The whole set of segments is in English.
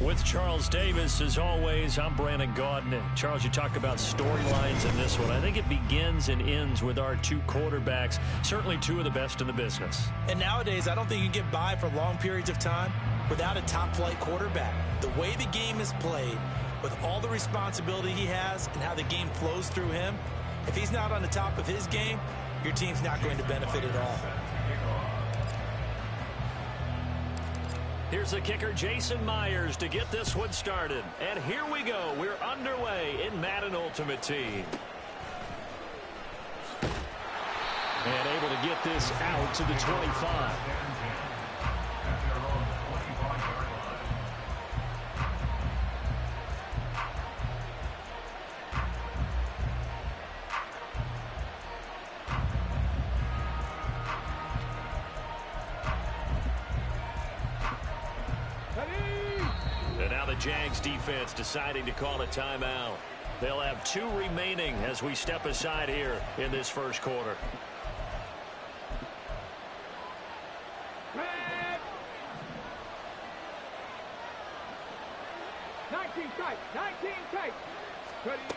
With Charles Davis, as always, I'm Brandon Gaudin. Charles, you talk about storylines in this one. I think it begins and ends with our two quarterbacks, certainly two of the best in the business. And nowadays, I don't think you can get by for long periods of time without a top-flight quarterback. The way the game is played, with all the responsibility he has and how the game flows through him, if he's not on the top of his game, your team's not going to benefit at all. Here's the kicker, Jason Myers, to get this one started. And here we go. We're underway in Madden Ultimate Team. And able to get this out to the 25. Jags defense deciding to call a timeout. They'll have 2 remaining as we step aside here in this first quarter. Red. 19 tight.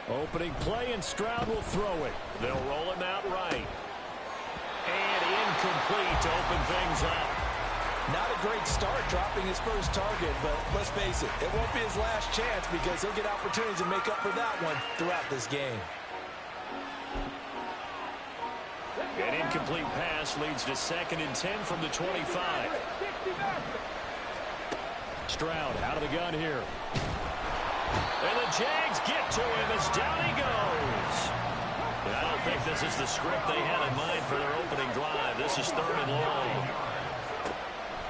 Opening play, and Stroud will throw it. They'll roll him out right. And incomplete to open things up. Not a great start dropping his first target, but let's face it, it won't be his last chance because he'll get opportunities to make up for that one throughout this game. An incomplete pass leads to 2nd and 10 from the 25. Stroud out of the gun here. And the Jags get to him as down he goes. I don't think this is the script they had in mind for their opening drive. This is 3rd and long.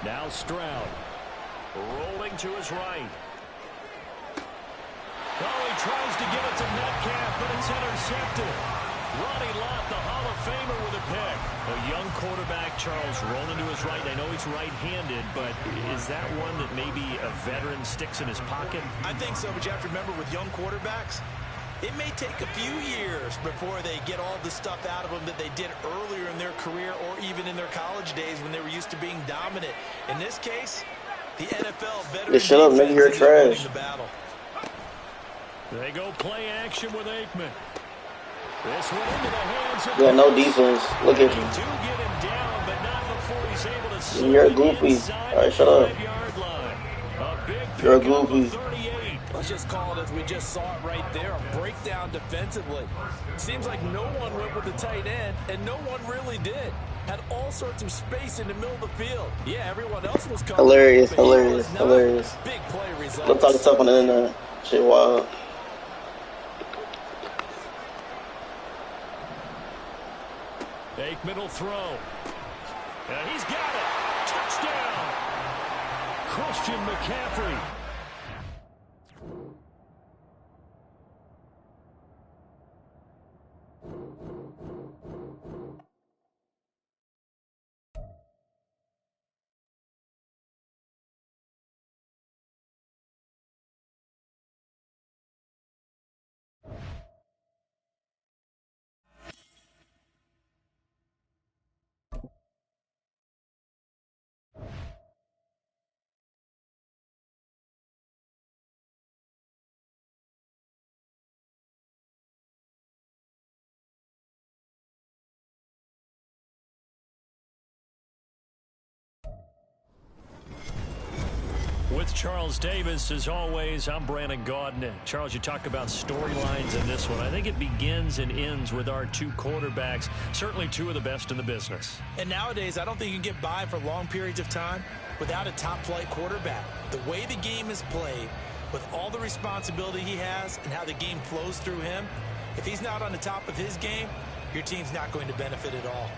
Now Stroud rolling to his right. Oh, he tries to give it to Metcalf, but it's intercepted. Ronnie Lott, the Hall of Famer, with a pick. A young quarterback, Charles, rolling to his right. I know he's right-handed, but is that one that maybe a veteran sticks in his pocket? I think so, but you have to remember with young quarterbacks, it may take a few years before they get all the stuff out of them that they did earlier in their career or even in their college days when they were used to being dominant. In this case, the NFL veteran shut up, nigga, you're trash. The battle. They go play action with Aikman. This one into the hands of no defense. Look at you. Do get him down, but not before he's able to. You're a goofy. All right, shut up. You're a goofy. Let's just call it as we just saw it right there, a breakdown defensively. Seems like no one went with the tight end, and no one really did. Had all sorts of space in the middle of the field. Yeah, everyone else was coming. Hilarious. Big play results. I'm talking stuff on the internet. Shit wild. Aikman will throw. And he's got it. Touchdown. Christian McCaffrey. With Charles Davis, as always, I'm Brandon Gaudin. Charles, you talk about storylines in this one. I think it begins and ends with our two quarterbacks, certainly two of the best in the business. And nowadays, I don't think you can get by for long periods of time without a top-flight quarterback. The way the game is played, with all the responsibility he has and how the game flows through him, if he's not on the top of his game, your team's not going to benefit at all.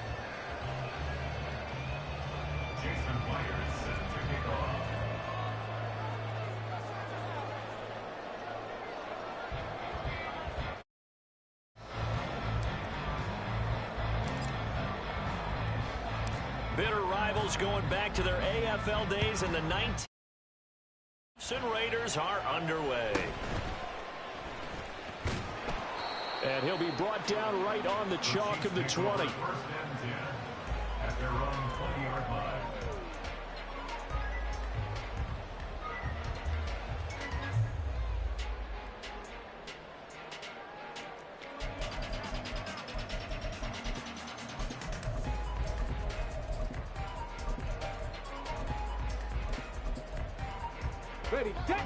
Bitter rivals going back to their AFL days in the 19th. And Raiders are underway. And he'll be brought down right on the chalk of the 20. At their own 20-yard line. Ready, set.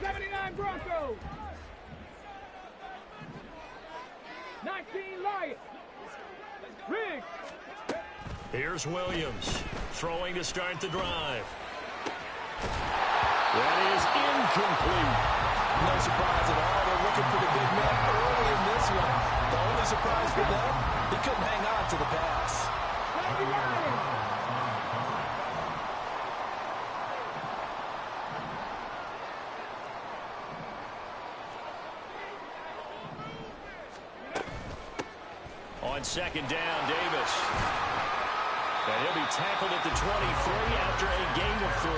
79 Broncos. 19 Lions. Riggs. Here's Williams throwing to start the drive. That is incomplete. No surprise at all. They're looking for the big man early in this one. The only surprise for them, he couldn't hang on to the pass. On second down, Davis. And he'll be tackled at the 23 after a gain of 3.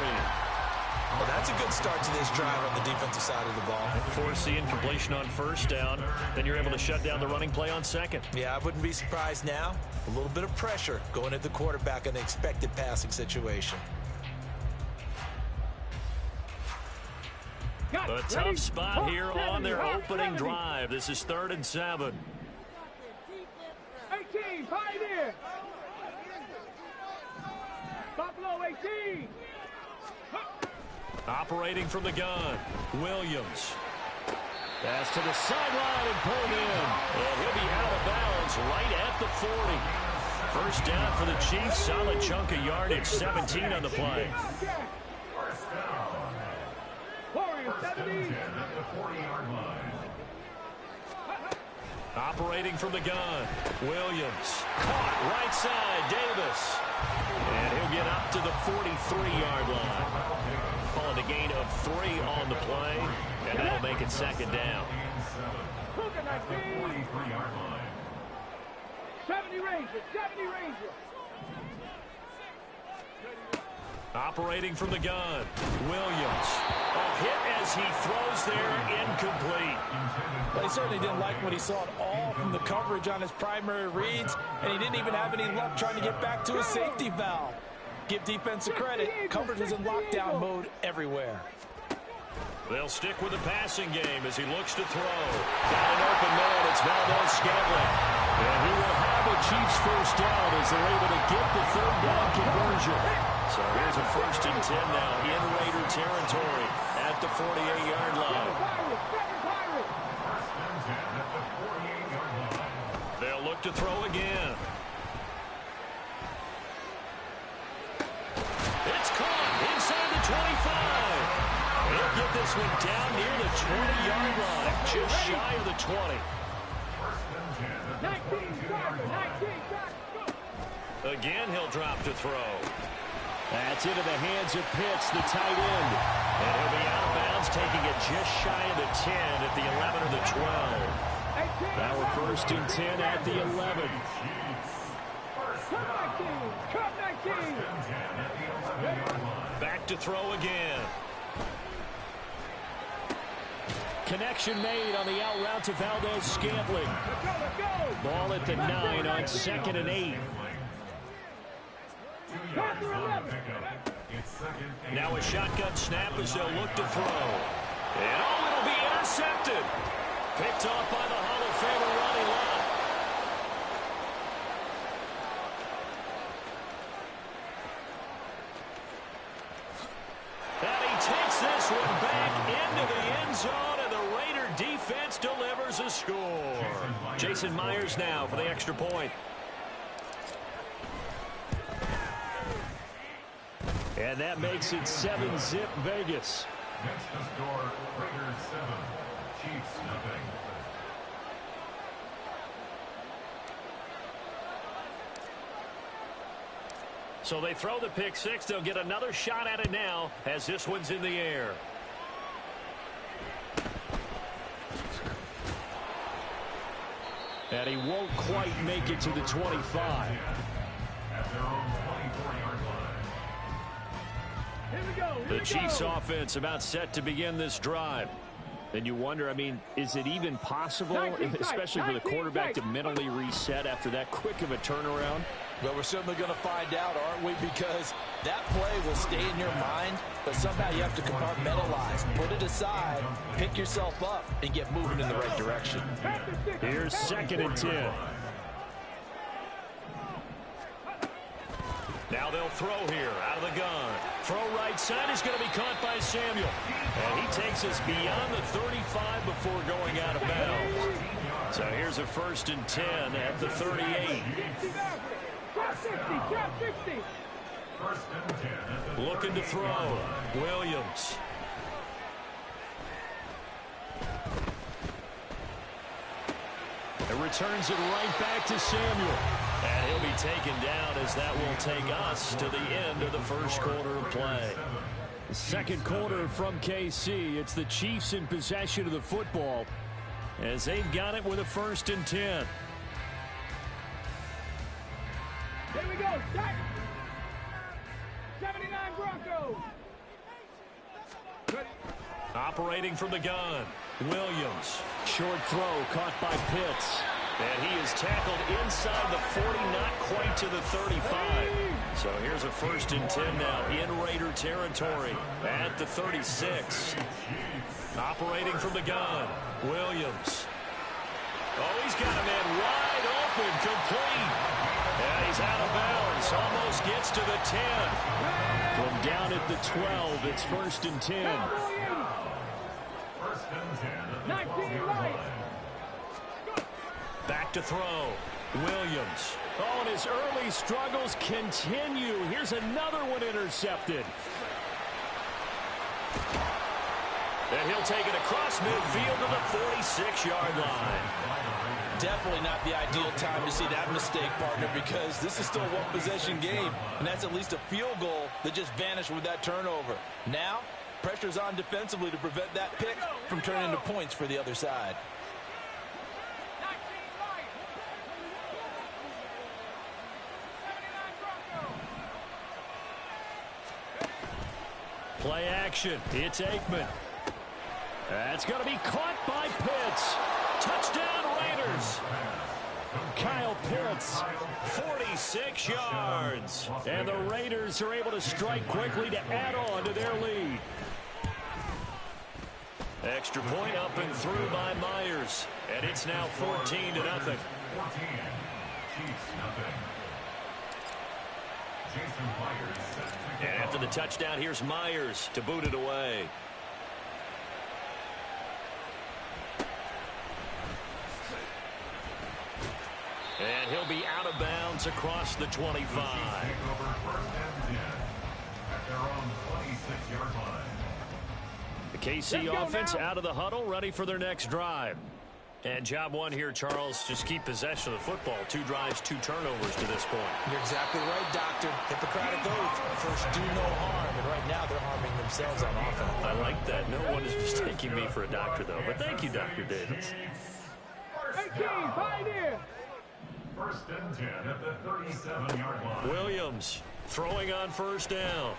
Well, that's a good start to this drive on the defensive side of the ball. Force the incompletion on first down. Then you're able to shut down the running play on second. Yeah, I wouldn't be surprised now. A little bit of pressure going at the quarterback in the expected passing situation. A tough spot here on their opening drive. This is 3rd and 7. 18, Pioneer. Buffalo 18. Operating from the gun, Williams. Pass to the sideline and pulled in. And he'll be out of bounds right at the 40. First down for the Chiefs. Solid chunk of yardage. 17 on the play. Warriors 70. Operating from the gun, Williams. Caught right side, Davis. And he'll get up to the 43-yard line. Calling a gain of 3 on the play, and that'll make it second down. 70 Rangers, 70 Rangers. Operating from the gun, Williams. A hit as he throws there, incomplete. Well, he certainly didn't like what he saw at all from the coverage on his primary reads, and he didn't even have any luck trying to get back to his safety valve. Give defense a credit. Coverage was in lockdown mode everywhere. They'll stick with the passing game as he looks to throw. Got an open man. It's Valdez-Scantling. And he will have a Chiefs first down as they're able to get the 3rd down conversion. So here's a 1st and 10 now in Raider territory at the 48-yard line. They'll look to throw again. It's caught inside the 25. He'll get this one down near the 20-yard line, just shy of the 20. 19, again, he'll drop to throw. That's into the hands of Pitts, the tight end. And he'll be out of bounds, taking it just shy of the 10 at the 11 or the 12. Now we're 1st and 10 at the 11. Back to throw again. Connection made on the out route to Valdez-Scantling. Ball at the 9 on 2nd and 8. Now a shotgun snap as they'll look to throw. And it'll be intercepted. Picked off by the Hall of Famer Ronnie Lott. And he takes this one back into the end zone, and the Raider defense delivers a score. Jason Myers now for the extra point. And that makes it 7-zip Vegas. Next to score, Raiders 7, Chiefs nothing. So they throw the pick six. They'll get another shot at it now as this one's in the air. And he won't quite make it to the 25. At their own 24-yard line. The Chiefs offense about set to begin this drive. And you wonder, I mean, is it even possible, especially for the quarterback, to mentally reset after that quick of a turnaround? Well, we're certainly going to find out, aren't we? Because that play will stay in your mind, but somehow you have to compartmentalize, put it aside, pick yourself up, and get moving in the right direction. Here's 2nd and 10. Now they'll throw here out of the gun. Throw right side is going to be caught by Samuel. And he takes us beyond the 35 before going out of bounds. So here's a 1st and 10 at the 38. Looking to throw. Williams. It returns it right back to Samuel. And he'll be taken down as that will take us to the end of the first quarter of play. Second quarter from KC. It's the Chiefs in possession of the football as they've got it with a 1st and 10. Here we go. Set. 79 Broncos. Operating from the gun. Williams. Short throw caught by Pitts. And he is tackled inside the 40, not quite to the 35. So here's a 1st and 10 now in Raider territory at the 36. Operating from the gun. Williams. Oh, he's got a man wide open, complete. And he's out of bounds. Almost gets to the 10. From down at the 12, it's 1st and 10. 19 right. Back to throw. Williams. Oh, and his early struggles continue. Here's another one intercepted. And he'll take it across midfield to the 46-yard line. Definitely not the ideal time to see that mistake, partner, because this is still a one-possession game, and that's at least a field goal that just vanished with that turnover. Now, pressure's on defensively to prevent that pick from turning into points for the other side. Play action. It's Aikman. That's going to be caught by Pitts. Touchdown Raiders. Kyle Pitts. 46 yards. And the Raiders are able to strike quickly to add on to their lead. Extra point up and through by Myers. And it's now 14-0. 14. Chiefs nothing. Jason Myers set to And after the touchdown, here's Myers to boot it away. And he'll be out of bounds across the 25. take over 1st and 10 at their own 26-yard line. The KC offense out of the huddle, ready for their next drive. And job one here, Charles, just keep possession of the football. 2 drives, 2 turnovers to this point. You're exactly right, Doctor. Hippocratic oath. First, do no harm. And right now, they're harming themselves on offense. I like that. No one is mistaking me for a doctor, though. But thank you, Dr. Davis. 18, Pioneer. 1st and 10 at the 37-yard line. Williams throwing on 1st down.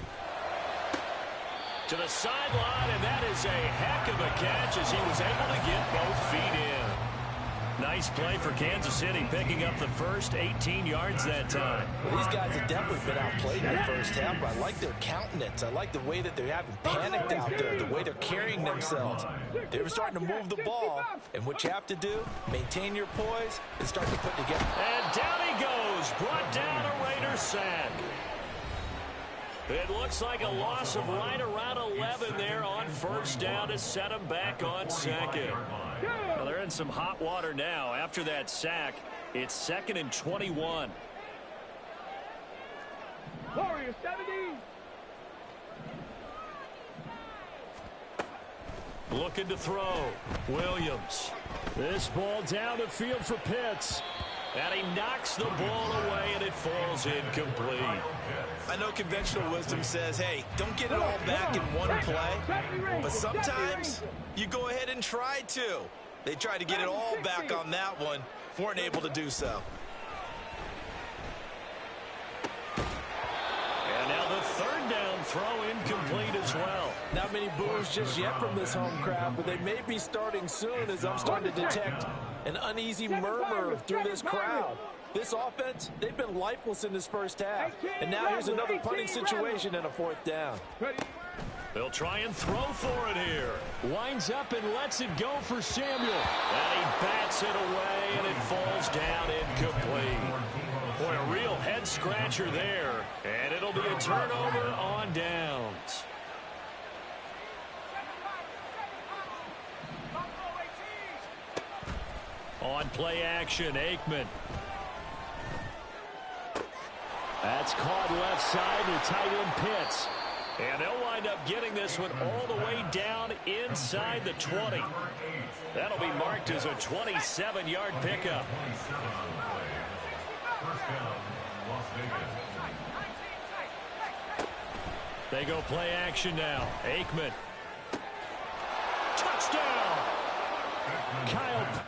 To the sideline, and that is a heck of a catch as he was able to get both feet in. Nice play for Kansas City, picking up the first 18 yards that time. Well, these guys have definitely been outplayed in the first half, but I like their countenance. I like the way that they haven't panicked out there, the way they're carrying themselves. They were starting to move the ball, and what you have to do, maintain your poise and start to put together. And down he goes, brought down a Raider sack. It looks like a loss of right around 11 there on 1st down to set them back on 2nd. Well, they're in some hot water now. After that sack, it's 2nd and 21. Warriors 70. Looking to throw. Williams. This ball down the field for Pitts. And he knocks the ball away, and it falls incomplete. I know conventional wisdom says, hey, don't get it all back in one play. But sometimes you go ahead and try to. They tried to get it all back on that one. Weren't able to do so. And now the 3rd down throw incomplete as well. Not many boos just yet from this home crowd, but they may be starting soon as I'm starting to detect an uneasy murmur through this crowd. This offense, they've been lifeless in this first half. And now here's another punting situation and a 4th down. They'll try and throw for it here. Winds up and lets it go for Samuel. And he bats it away, and it falls down incomplete. Boy, a real head-scratcher there. And it'll be a turnover on downs. On play action, Aikman. That's caught left side to tight end Pitts. And they'll wind up getting this one all the way down inside the 20. That'll be marked as a 27-yard pickup. They go play action now. Aikman. Touchdown! Kyle.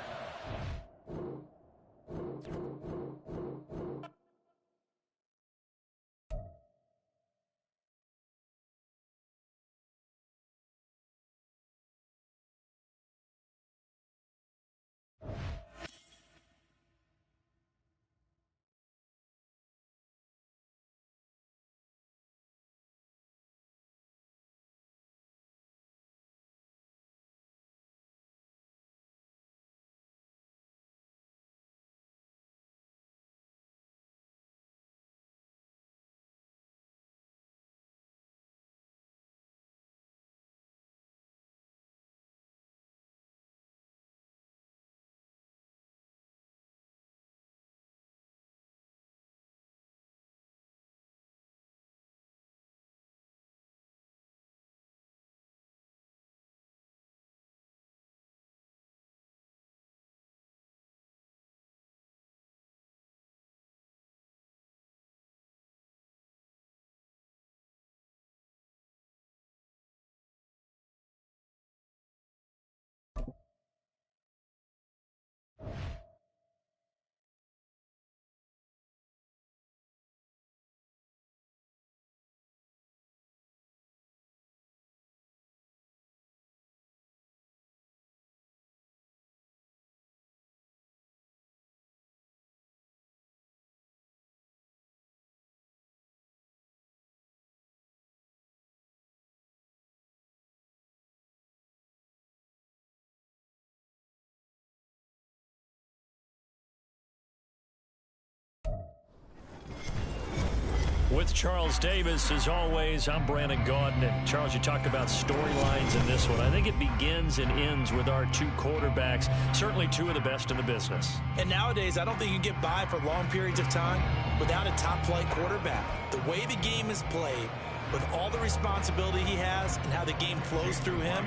With Charles Davis, as always, I'm Brandon Gaudin. And Charles, you talked about storylines in this one. I think it begins and ends with our two quarterbacks, certainly two of the best in the business. And nowadays, I don't think you get by for long periods of time without a top-flight quarterback. The way the game is played, with all the responsibility he has and how the game flows through him,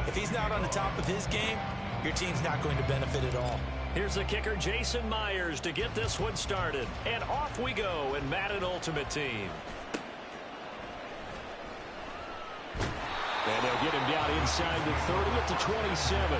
if he's not on the top of his game, your team's not going to benefit at all. Here's the kicker, Jason Myers, to get this one started. And off we go in Madden Ultimate Team. And they'll get him down inside the 30 at the 27.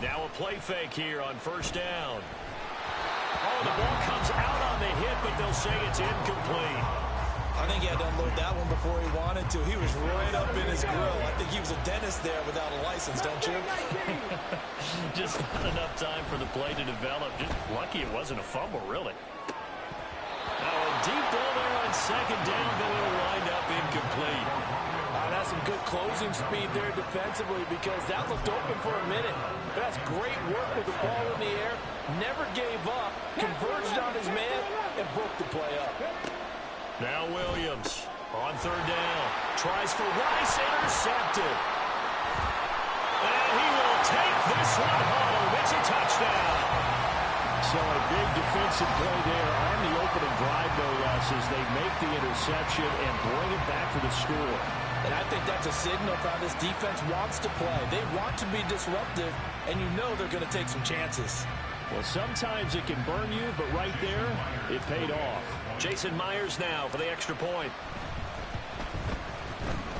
Now a play fake here on first down. Oh, the ball comes out on the hit, but they'll say it's incomplete. I think he had to unload that one before he wanted to. He was right up in his grill. I think he was a dentist there without a license, don't you? Just not enough time for the play to develop. Just lucky it wasn't a fumble, really. Now a deep ball there on second down, but it'll wind up incomplete. That's some good closing speed there defensively because that looked open for a minute. That's great work with the ball in the air. Never gave up, converged on his man, and broke the play up. Now Williams on third down. Tries for Rice, intercepted. And he will take this one home. It's a touchdown. So a big defensive play there on the opening drive, no less, as they make the interception and bring it back for the score. And I think that's a signal of how this defense wants to play. They want to be disruptive, and you know they're going to take some chances. Well, sometimes it can burn you, but right there, it paid off. Jason Myers now for the extra point.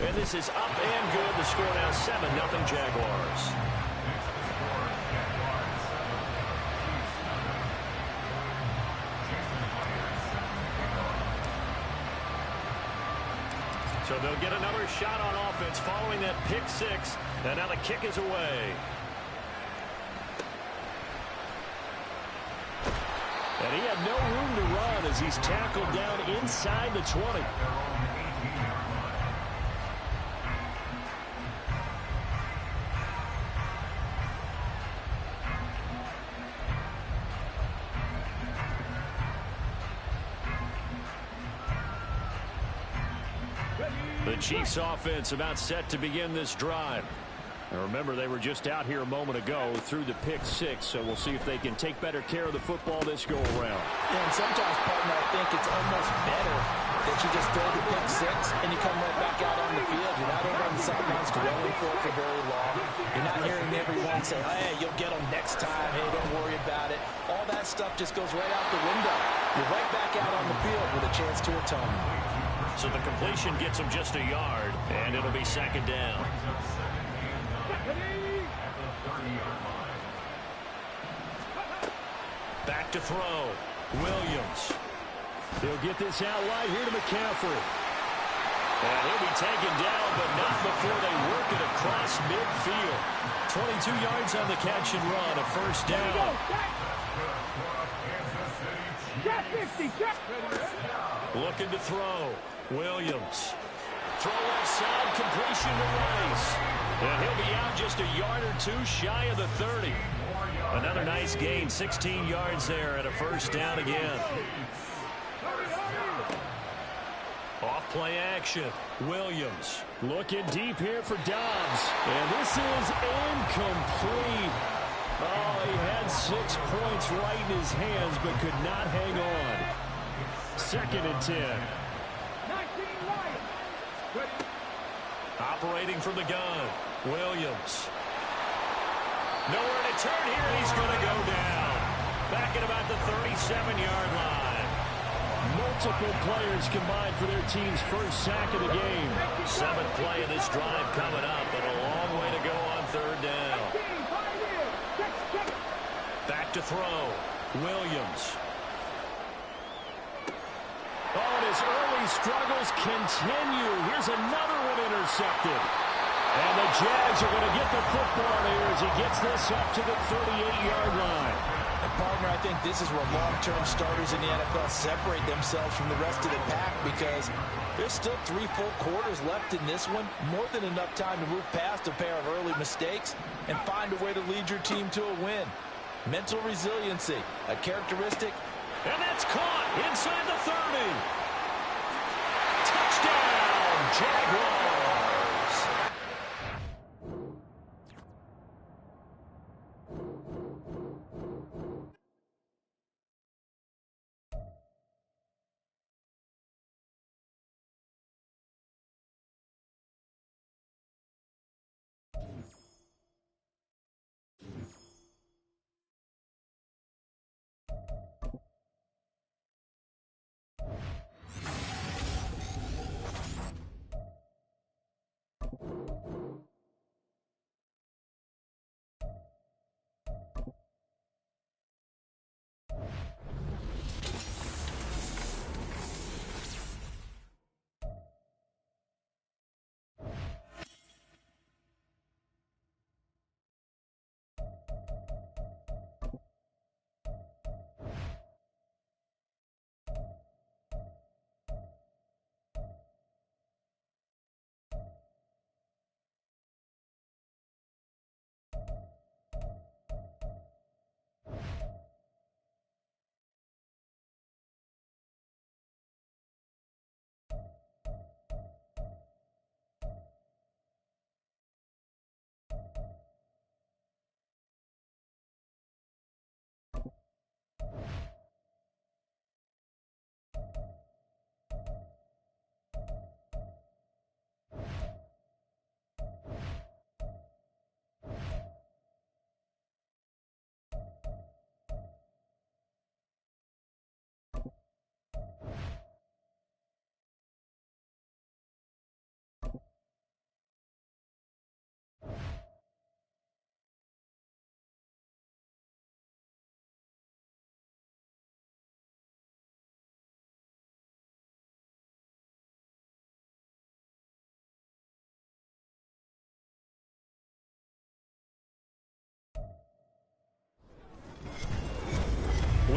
And this is up and good. The score now 7-0 Jaguars. So they'll get another shot on offense following that pick six. And now the kick is away. And he had no room to run as he's tackled down inside the 20. The Chiefs offense about set to begin this drive. And remember, they were just out here a moment ago through the pick six, so we'll see if they can take better care of the football this go around. Yeah, and sometimes, partner, I think it's almost better that you just throw the pick six and you come right back out on the field. You're not over on the sidelines dwelling for it for very long. You're not hearing everyone say, hey, you'll get them next time. Hey, don't worry about it. All that stuff just goes right out the window. You're right back out on the field with a chance to atone. So the completion gets him just a yard, and it'll be second down. Back to throw. Williams. He'll get this out wide here to McCaffrey. And he'll be taken down, but not before they work it across midfield. 22 yards on the catch and run, a first down. Looking to throw. Williams. Throw left side, completion to Rice. And he'll be out just a yard or two shy of the 30. Another nice gain, 16 yards there, and a first down again. Off play action. Williams. Looking deep here for Dobbs. And this is incomplete. Oh, he had 6 points right in his hands, but could not hang on. Second and 10. Operating from the gun. Williams. Nowhere to turn here, and he's going to go down. Back at about the 37-yard line. Multiple players combined for their team's first sack of the game. 7th play of this drive coming up, but a long way to go on third down. Back to throw. Williams. Oh, and his early struggles continue. Here's another one intercepted. And the Jags are going to get the football here as he gets this up to the 38-yard line. And, partner, I think this is where long-term starters in the NFL separate themselves from the rest of the pack because there's still 3 full quarters left in this one. More than enough time to move past a pair of early mistakes and find a way to lead your team to a win. Mental resiliency, a characteristic. And that's caught inside the 30. Touchdown, Jaguars.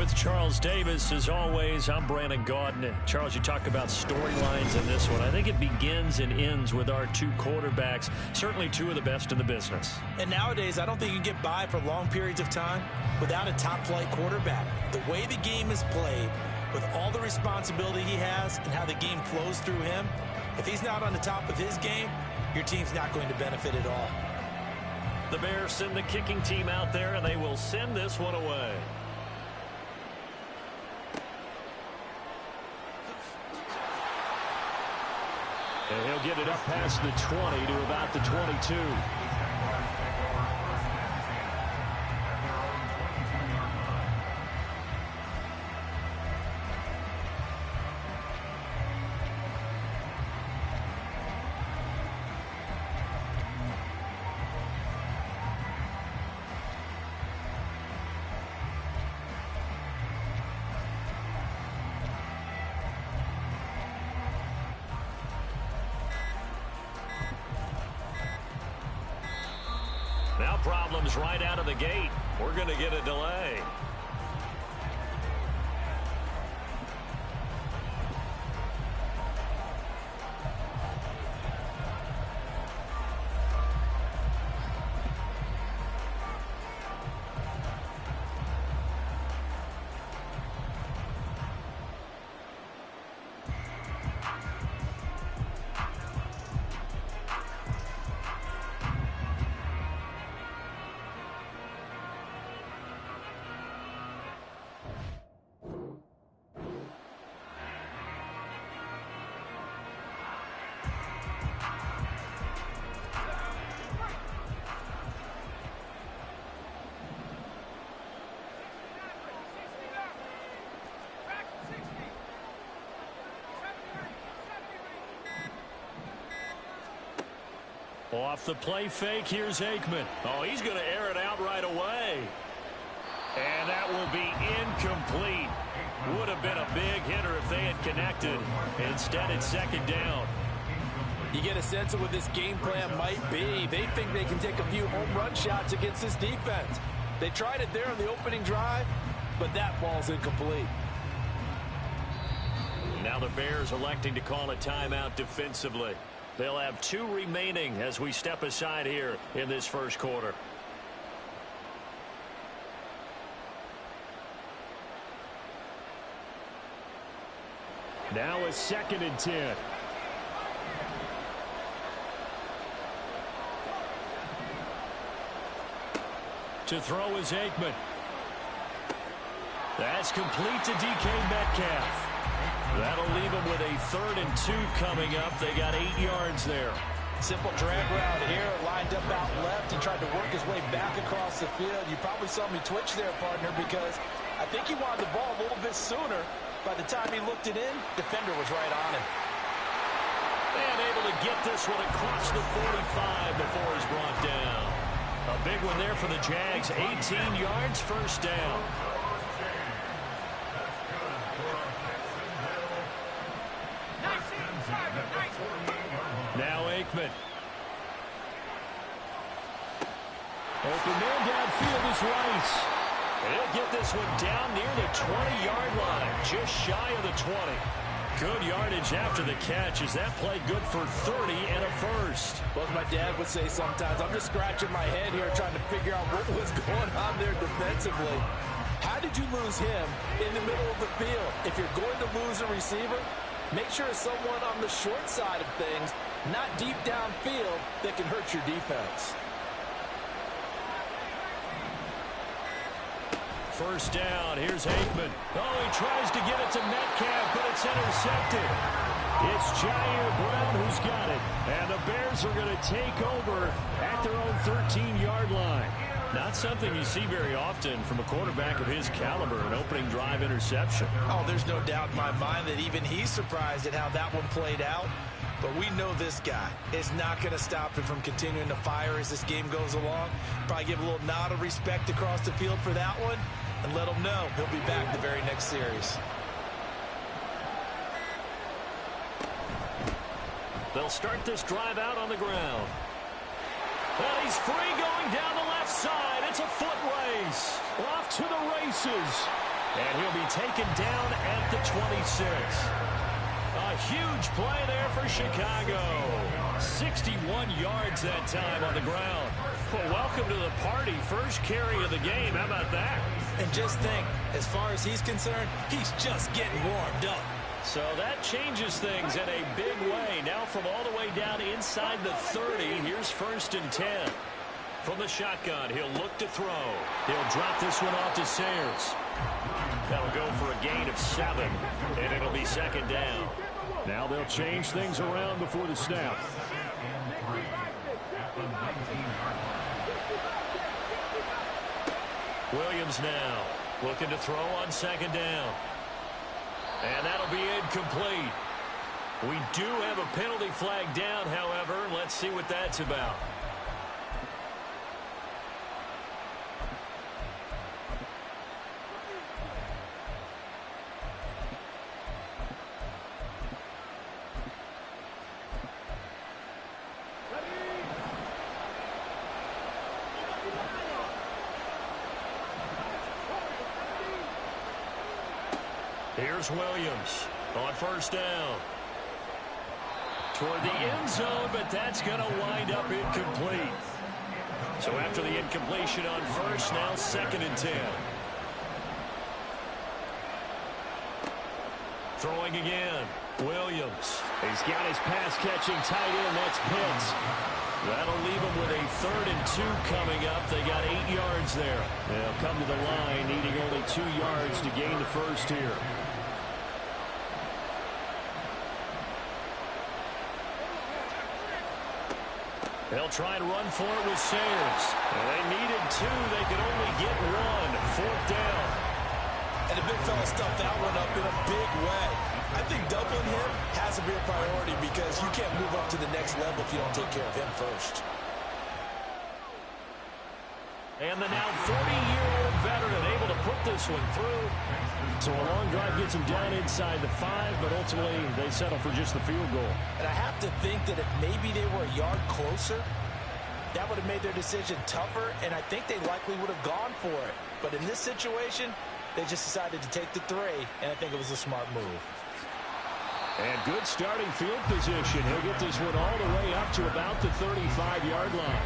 With Charles Davis, as always, I'm Brandon Gaudin. Charles, you talk about storylines in this one. I think it begins and ends with our two quarterbacks, certainly two of the best in the business. And nowadays, I don't think you can get by for long periods of time without a top-flight quarterback. The way the game is played, with all the responsibility he has and how the game flows through him, if he's not on the top of his game, your team's not going to benefit at all. The Bears send the kicking team out there, and they will send this one away. And he'll get it up past the 20 to about the 22. Now problems right out of the gate. We're going to get a delay. Off the play fake, here's Aikman. Oh, he's going to air it out right away. And that will be incomplete. Would have been a big hitter if they had connected. Instead, it's second down. You get a sense of what this game plan might be. They think they can take a few home run shots against this defense. They tried it there on the opening drive, but that ball's incomplete. Now the Bears electing to call a timeout defensively. They'll have 2 remaining as we step aside here in this first quarter. Now a 2nd and 10. To throw is Aikman. That's complete to DK Metcalf. That'll leave them with a 3rd and 2 coming up. They got 8 yards there. Simple drag route here, lined up out left. He tried to work his way back across the field. You probably saw me twitch there, partner, because I think he wanted the ball a little bit sooner. By the time he looked it in, defender was right on him. And able to get this one across the 45 before he's brought down. A big one there for the Jags. 18 yards, first down. Now Aikman. Open man downfield is Rice. He'll get this one down near the 20-yard line, just shy of the 20. Good yardage after the catch. Is that play good for 30 and a first? Well, as my dad would say sometimes, I'm just scratching my head here trying to figure out what was going on there defensively. How did you lose him in the middle of the field? If you're going to lose a receiver, make sure it's someone on the short side of things, not deep downfield, that can hurt your defense. First down, here's Aikman. Oh, he tries to get it to Metcalf, but it's intercepted. It's Jair Brown who's got it. And the Bears are going to take over at their own 13-yard line. Not something you see very often from a quarterback of his caliber, an opening drive interception. Oh, there's no doubt in my mind that even he's surprised at how that one played out. But we know this guy is not going to stop him from continuing to fire as this game goes along. Probably give a little nod of respect across the field for that one and let him know he'll be back the very next series. They'll start this drive out on the ground. And he's free going down the left side. It's a foot race. Off to the races. And he'll be taken down at the 26. A huge play there for Chicago. 61 yards that time on the ground. Well, welcome to the party. First carry of the game. How about that? And just think, as far as he's concerned, he's just getting warmed up. So that changes things in a big way. Now from all the way down inside the 30, here's 1st and 10. From the shotgun, he'll look to throw. He'll drop this one off to Sayers. That'll go for a gain of 7, and it'll be 2nd down. Now they'll change things around before the snap. Williams now looking to throw on 2nd down. And that'll be incomplete. We do have a penalty flag down, however. Let's see what that's about. Here's Williams on 1st down. Toward the end zone, but that's going to wind up incomplete. So after the incompletion on 1st, now 2nd and 10. Throwing again. Williams. He's got his pass-catching tight end. That's Pitts. That'll leave him with a 3rd and 2 coming up. They got 8 yards there. They'll come to the line, needing only 2 yards to gain the 1st here. They'll try and run for it with Sayers. And they needed 2. They could only get 1. 4th down. And the big fella stuffed that one up in a big way. I think doubling him has to be a priority because you can't move up to the next level if you don't take care of him first. And the now 40-year-old veteran able to put this one through. So a long drive gets them down inside the 5, but ultimately they settle for just the field goal. And I have to think that if maybe they were a yard closer, that would have made their decision tougher, and I think they likely would have gone for it. But in this situation, they just decided to take the 3, and I think it was a smart move. And good starting field position. He'll get this one all the way up to about the 35-yard line.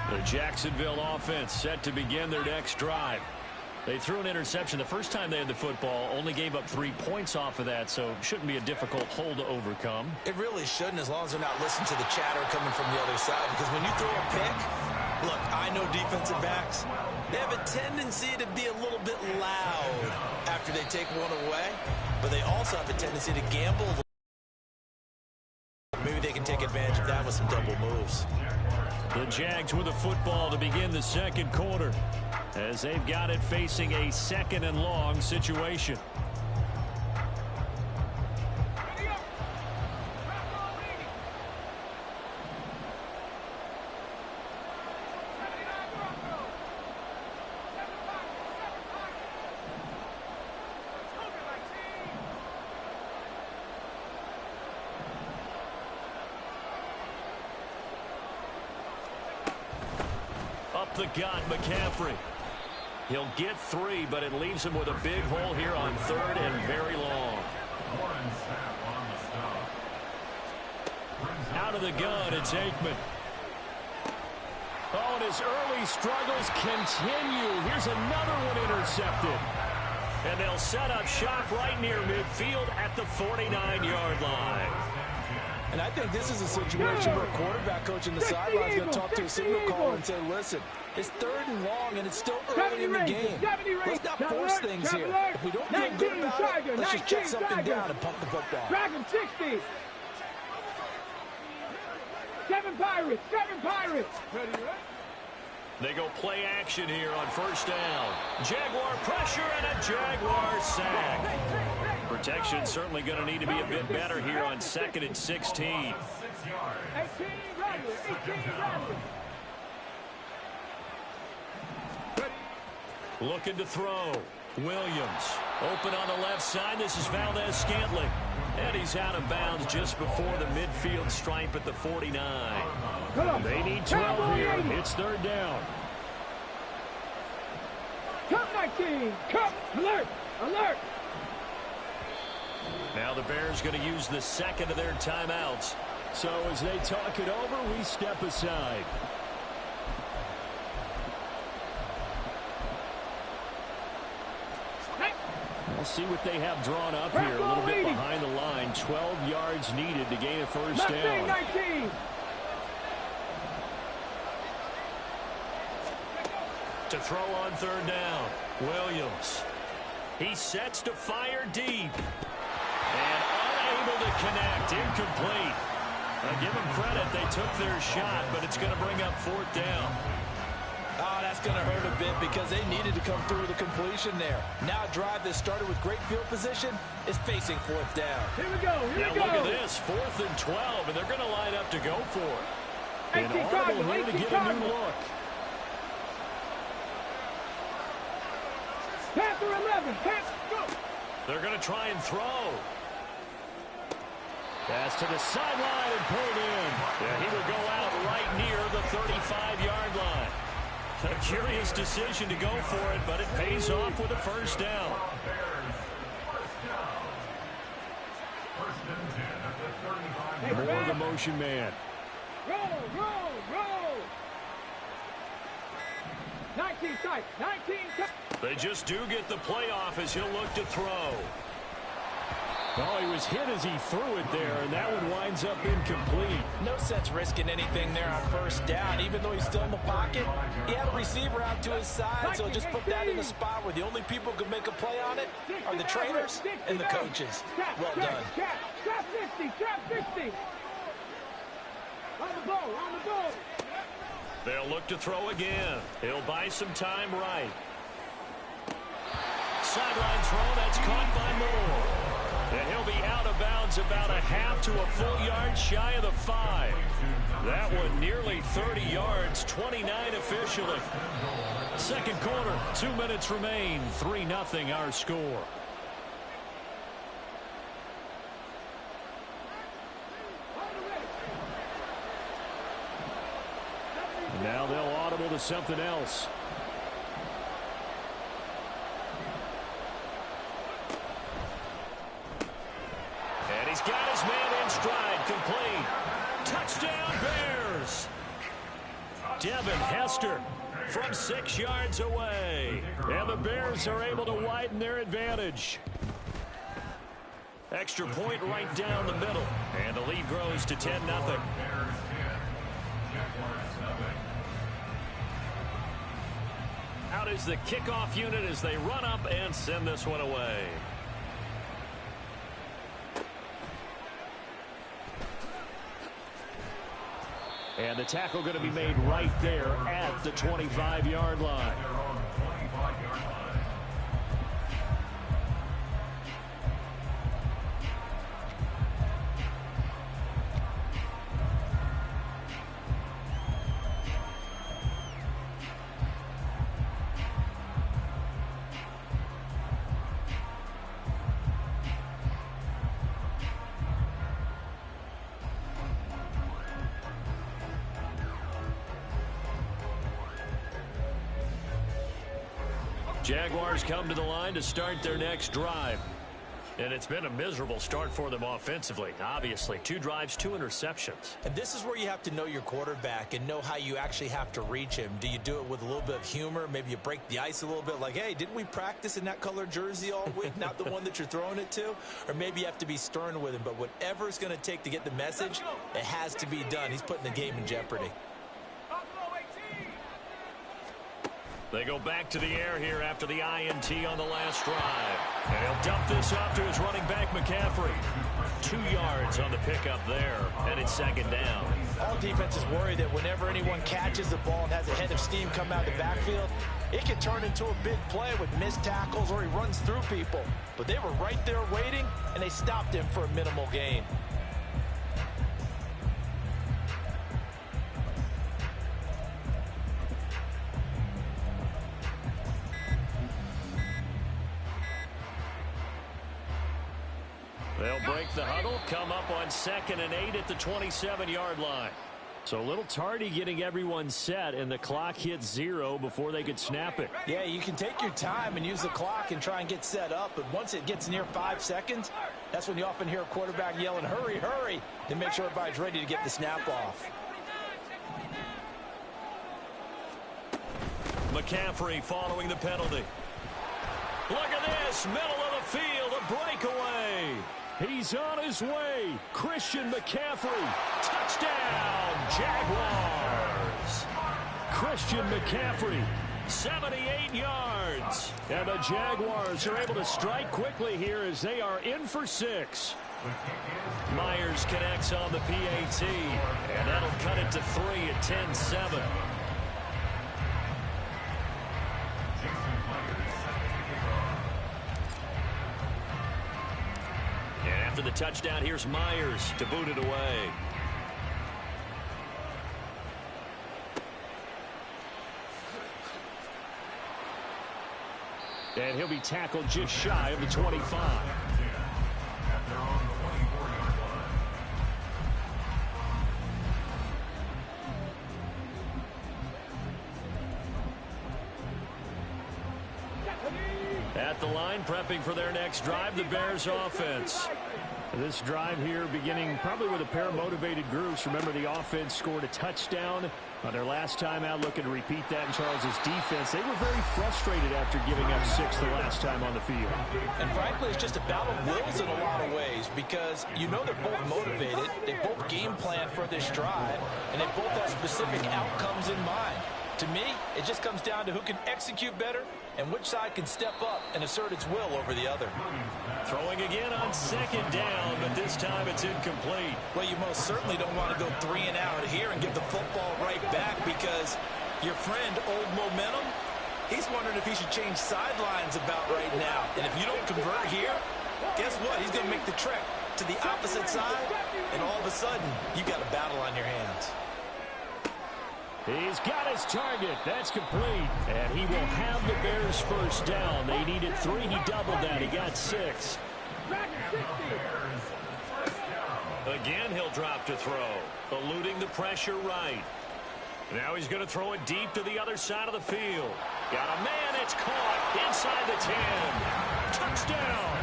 The Jacksonville offense set to begin their next drive. They threw an interception the first time they had the football, only gave up 3 points off of that, so shouldn't be a difficult hole to overcome. It really shouldn't, as long as they're not listening to the chatter coming from the other side, because when you throw a pick, look, I know defensive backs, they have a tendency to be a little bit loud after they take one away, but they also have a tendency to gamble. Maybe they can take advantage of that with some double moves. The Jags with the football to begin the 2nd quarter, as they've got it facing a 2nd and long situation. Up the gut, McCaffrey. He'll get 3, but it leaves him with a big hole here on 3rd and very long. Out of the gun, it's Aikman. Oh, and his early struggles continue. Here's another one intercepted. And they'll set up shop right near midfield at the 49-yard line. And I think this is a situation where a quarterback coach in the sideline is going to talk to a signal caller and say, listen, it's 3rd and long, and it's still early in the game. Let's not force things here. If we don't feel good about it, let's just check something down and pump the football. Dragon 60. 7 Pirates. 7 Pirates. Ready, right? They go play action here on 1st down. Jaguar pressure and a Jaguar sack. Protection certainly going to need to be a bit better here on 2nd and 16. 18 Looking to throw. Williams open on the left side. This is Valdez-Scantling. And he's out of bounds just before the midfield stripe at the 49. They need 12 here. It's third down. Cup 19. Cup. Alert. Alert. Now the Bears going to use the second of their timeouts. So as they talk it over, we step aside. We'll see what they have drawn up here. A little bit behind the line. 12 yards needed to gain a first down. 19. To throw on third down. Williams. He sets to fire deep. And unable to connect. Incomplete. Give them credit. They took their shot, but it's going to bring up fourth down. Oh, that's going to hurt a bit because they needed to come through with a completion there. Now a drive that started with great field position is facing fourth down. Here we go. Here now we go. Look at this. 4th and 12, and they're going to line up to go for it. An audible here to get a new look. Panther 11. Panther, go. They're going to try and throw. Pass to the sideline and pulled in. Yeah, he will go out right near the 35-yard line. A curious decision to go for it, but it pays off with a first down. More of the motion man. Roll, roll, roll. 19 tight. 19 tight. They just do get the playoff as he'll look to throw. Oh, he was hit as he threw it there, and that one winds up incomplete. No sense risking anything there on first down, even though he's still in the pocket. He had a receiver out to his side, so just put that in a spot where the only people who can make a play on it are the trainers and the coaches. Well done. Trap 50. Trap 50. On the ball. On the ball. They'll look to throw again. He'll buy some time right. Sideline throw, that's caught by Moore. And he'll be out of bounds about a half to a full yard shy of the 5. That one nearly 30 yards, 29 officially. Second quarter, 2 minutes remain, 3-0 our score. Now they'll audible to something else. And he's got his man in stride, complete. Touchdown, Bears. Devin Hester from 6 yards away. And the Bears are able to widen their advantage. Extra point right down the middle. And the lead grows to 10-0. Out is the kickoff unit as they run up and send this one away. And the tackle going to be made right there at the 25-yard line. Jaguars come to the line to start their next drive. And it's been a miserable start for them offensively. Obviously, 2 drives, 2 interceptions. And this is where you have to know your quarterback and know how you actually have to reach him. Do you do it with a little bit of humor? Maybe you break the ice a little bit like, hey, didn't we practice in that color jersey all week? Not the one that you're throwing it to? Or maybe you have to be stern with him. But whatever it's going to take to get the message, it has to be done. He's putting the game in jeopardy. They go back to the air here after the INT on the last drive. And he'll dump this off to his running back, McCaffrey. 2 yards on the pickup there, and it's second down. All defenses worry that whenever anyone catches the ball and has a head of steam come out of the backfield, it can turn into a big play with missed tackles or he runs through people. But they were right there waiting, and they stopped him for a minimal gain. They'll break the huddle, come up on 2nd and 8 at the 27-yard line. So a little tardy getting everyone set, and the clock hits 0 before they could snap it. Yeah, you can take your time and use the clock and try and get set up, but once it gets near 5 seconds, that's when you often hear a quarterback yelling, hurry, hurry, to make sure everybody's ready to get the snap off. McCaffrey following the penalty. Look at this, middle of the field, a breakaway. He's on his way. Christian McCaffrey. Touchdown, Jaguars. Christian McCaffrey. 78 yards. And the Jaguars are able to strike quickly here as they are in for 6. Myers connects on the PAT, and that'll cut it to 3 at 10-7. And after the touchdown, here's Myers to boot it away. And he'll be tackled just shy of the 25. At the line, prepping for their next drive, the Bears offense. This drive here beginning probably with a pair of motivated groups. Remember, the offense scored a touchdown on their last time out, looking to repeat that in Charles's defense. They were very frustrated after giving up 6 the last time on the field. And frankly, it's just a battle of wills in a lot of ways because you know they're both motivated, they both game plan for this drive, and they both have specific outcomes in mind. To me, it just comes down to who can execute better and which side can step up and assert its will over the other. Throwing again on 2nd down, but this time it's incomplete. Well, you most certainly don't want to go 3 and out here and give the football right back because your friend, Old Momentum, he's wondering if he should change sidelines about right now. And if you don't convert here, guess what? He's going to make the trek to the opposite side, and all of a sudden, you got a battle on your hands. He's got his target. That's complete. And he will have the Bears first down. They needed 3. He doubled that. He got 6. Again, he'll drop to throw, eluding the pressure right. Now he's going to throw it deep to the other side of the field. Got a man. It's caught inside the 10. Touchdown.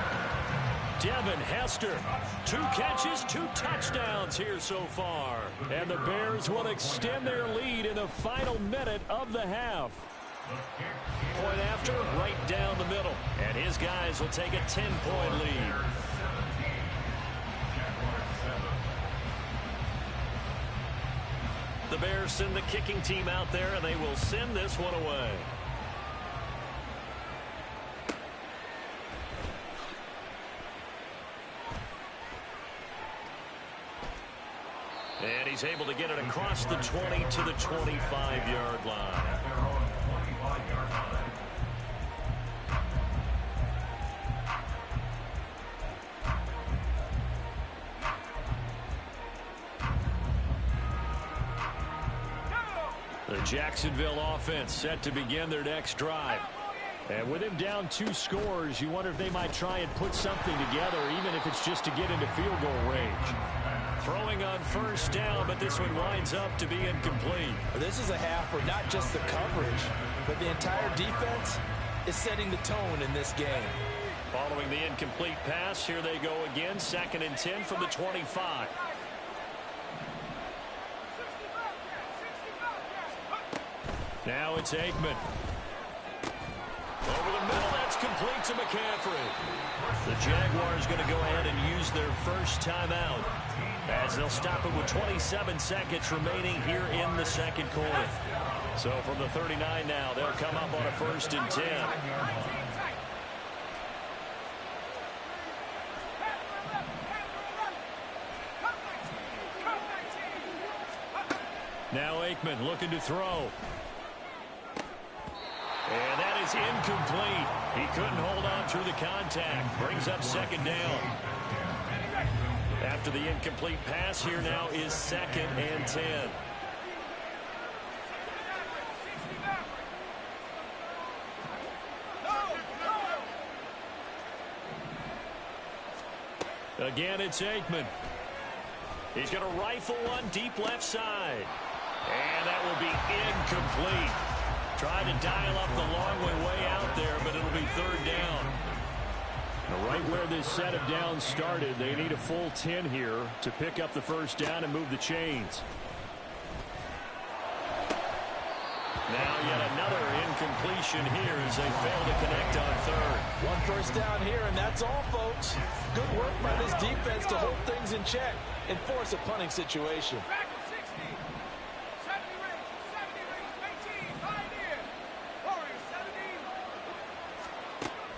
Devin Hester. 2 catches, 2 touchdowns here so far. And the Bears will extend their lead in the final minute of the half. Point after, right down the middle. And his guys will take a 10-point lead. The Bears send the kicking team out there, and they will send this one away. And he's able to get it across the 20 to the 25-yard line. The Jacksonville offense set to begin their next drive. And with him down 2 scores, you wonder if they might try and put something together, even if it's just to get into field goal range. Throwing on 1st down, but this one winds up to be incomplete. This is a half where not just the coverage, but the entire defense is setting the tone in this game. Following the incomplete pass, here they go again, 2nd and 10 from the 25. Now it's Aikman. Over the middle, that's complete to McCaffrey. The Jaguars going to go ahead and use their first timeout as they'll stop it with 27 seconds remaining here in the 2nd quarter. So from the 39 now, they'll come up on a 1st and 10. Now Aikman looking to throw. And that is incomplete. He couldn't hold on through the contact. Brings up 2nd down. After the incomplete pass, here now is 2nd and 10. Again, it's Aikman. He's going to rifle one deep left side. And that will be incomplete. Trying to dial up the long way out there, but it'll be third down. Right where this set of downs started, they need a full 10 here to pick up the first down and move the chains. Now yet another incompletion here as they fail to connect on third. One first down here, and that's all, folks. Good work by this defense to hold things in check and force a punting situation. Back at 60. 70 range, 18, right here. Warriors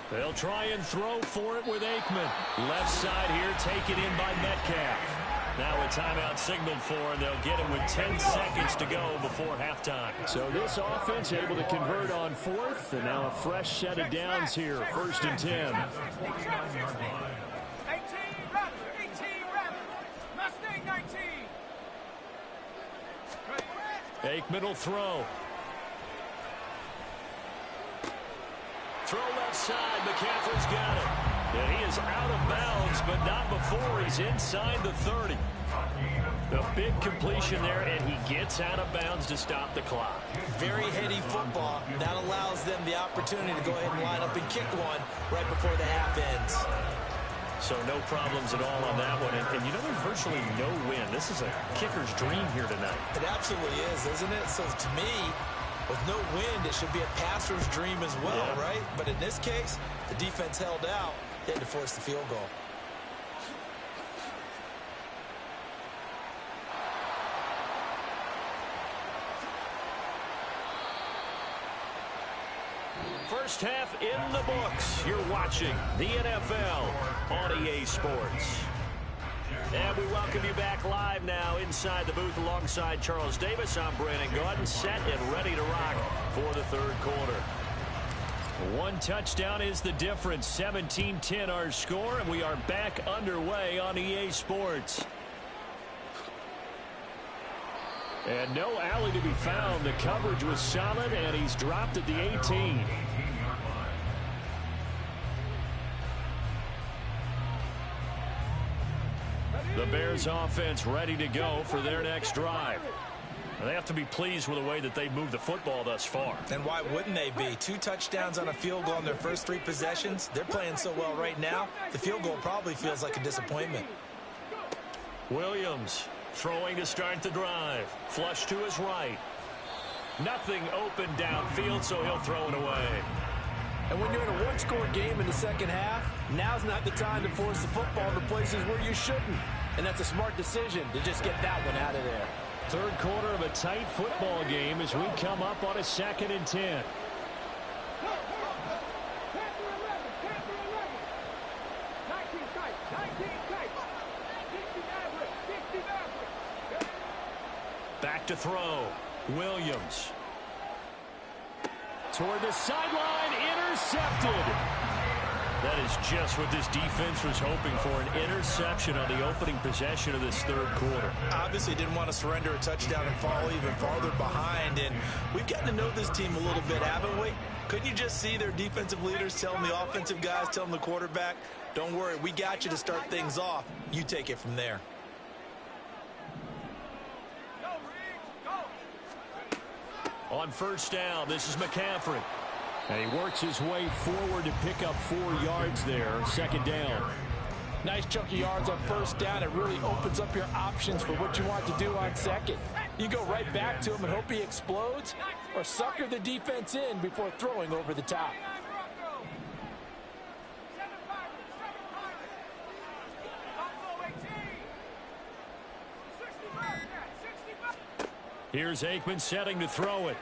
70. They'll try and throw for it with Aikman. Left side here, taken in by Metcalf. Now a timeout signaled for, and they'll get it with 10 seconds to go before halftime. So this offense able to convert on fourth, and now a fresh set of downs here, first and 10. 18 rather. Mustang 19. Aikman will throw. Throw left side. McCaffrey's got it. And he is out of bounds, but not before he's inside the 30. The big completion there, and he gets out of bounds to stop the clock. Very heady football. That allows them the opportunity to go ahead and line up and kick one right before the half ends. So no problems at all on that one. And you know, there's virtually no win. This is a kicker's dream here tonight. It absolutely is, isn't it? So to me, with no wind, it should be a passer's dream as well, yeah. Right? But in this case, the defense held out. They had to force the field goal. First half in the books. You're watching the NFL on EA Sports. And we welcome you back live now inside the booth alongside Charles Davis. I'm Brandon Gaudin, set and ready to rock for the third quarter. One touchdown is the difference. 17-10 our score, and we are back underway on EA Sports. And no alley to be found. The coverage was solid, and he's dropped at the 18. The Bears offense ready to go for their next drive. They have to be pleased with the way that they've moved the football thus far. And why wouldn't they be? 2 touchdowns on a field goal in their first 3 possessions. They're playing so well right now, the field goal probably feels like a disappointment. Williams throwing to start the drive. Flush to his right. Nothing open downfield, so he'll throw it away. And when you're in a one-score game in the second half, now's not the time to force the football to places where you shouldn't. And that's a smart decision to just get that one out of there. Third quarter of a tight football game as we come up on a 2nd and 10. Back to throw. Williams. Toward the sideline, intercepted. That is just what this defense was hoping for, an interception on the opening possession of this third quarter. Obviously didn't want to surrender a touchdown and fall even farther behind. And we've gotten to know this team a little bit, haven't we? Couldn't you just see their defensive leaders telling the offensive guys, telling the quarterback, don't worry, we got you to start things off. You take it from there. On first down, this is McCaffrey. And he works his way forward to pick up 4 yards there. 2nd down. Nice chunk of yards on first down. It really opens up your options for what you want to do on second. You go right back to him and hope he explodes, or sucker the defense in before throwing over the top. Here's Aikman setting to throw it.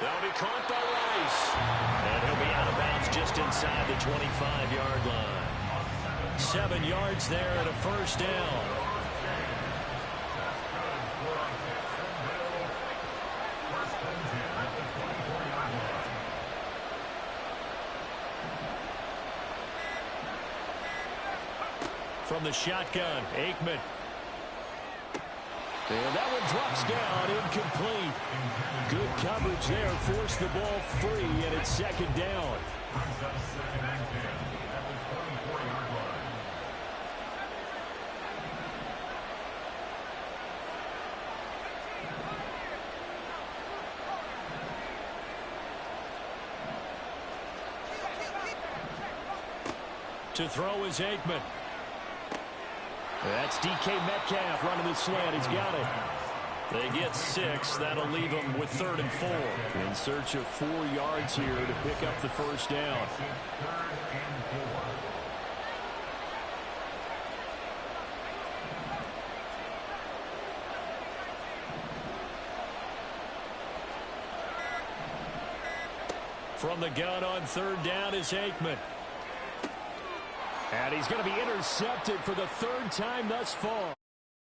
That'll be caught by Rice. And he'll be out of bounds just inside the 25-yard line. 7 yards there and a first down. From the shotgun, Aikman. And that one drops down, incomplete. Good coverage there, forced the ball free, and it's 2nd down. To throw is Aikman. That's DK Metcalf running the slant. He's got it. They get 6. That'll leave them with 3rd and 4. In search of 4 yards here to pick up the first down. From the gun on 3rd down is Aikman. And he's going to be intercepted for the 3rd time thus far.